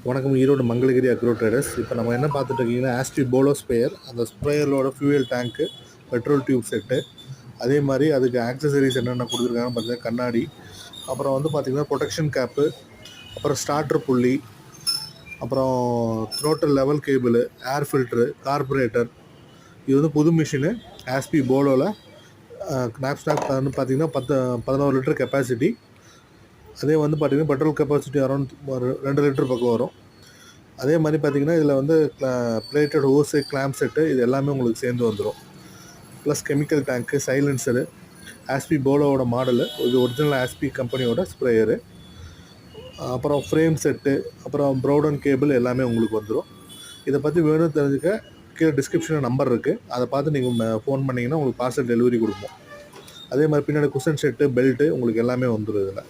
வணக்கம், Erode Mangalagiri agro traders. இப்போ நம்ம என்ன பார்த்துட்டு இருக்கீங்கன்னா, ஆஸ்பி போலோ ஸ்ப்ரேயர். அந்த ஸ்ப்ரேயரோட ஃபியூயல் டேங்க்கு, பெட்ரோல் டியூப் செட்டு, அதே மாதிரி அதுக்கு ஆக்சசரிஸ் என்னென்ன கொடுத்துருக்காங்கன்னு பார்த்தீங்கன்னா கண்ணாடி, அப்புறம் வந்து பார்த்திங்கன்னா ப்ரொடெக்ஷன் கேப்பு, அப்புறம் ஸ்டார்டர் புள்ளி, அப்புறம் த்ரோட்டல் லெவல் கேபிள், ஏர் ஃபில்ட்ரு, கார்பரேட்டர். இது வந்து புது மிஷினு ஆஸ்பி போலோவில். கினாப்ஸ்டாக் வந்து பார்த்திங்கன்னா 11 லிட்டர் கெப்பாசிட்டி. அதே வந்து பார்த்திங்கன்னா பெட்ரோல் கெப்பாசிட்டி அரௌண்ட் ஒரு 2 லிட்டர் பக்கம் வரும். அதே மாதிரி பார்த்திங்கன்னா இதில் வந்து பிளேட்டட் ஹோஸு, கிளாம்ப் செட்டு, இது எல்லாமே உங்களுக்கு சேர்ந்து வந்துடும். ப்ளஸ் கெமிக்கல் டேங்க்கு, சைலன்சரு, ஆஸ்பி போலோவோட மாடலு, இது ஒரிஜினல் ஆஸ்பி கம்பெனியோட ஸ்ப்ரேயரு, அப்புறம் ஃப்ரேம் செட்டு, அப்புறம் ப்ரௌடன் கேபிள் எல்லாமே உங்களுக்கு வந்துடும். இதை பற்றி வேணும் தெரிஞ்சுக்க கீழே டிஸ்கிரிப்ஷனில் நம்பர் இருக்குது, அதை பார்த்து நீங்கள் ஃபோன் பண்ணிங்கன்னா உங்களுக்கு பார்சல் டெலிவரி கொடுப்போம். அதே மாதிரி பின்னாடி குஷன் செட்டு, பெல்ட்டு உங்களுக்கு எல்லாமே வந்துடும் இதில்.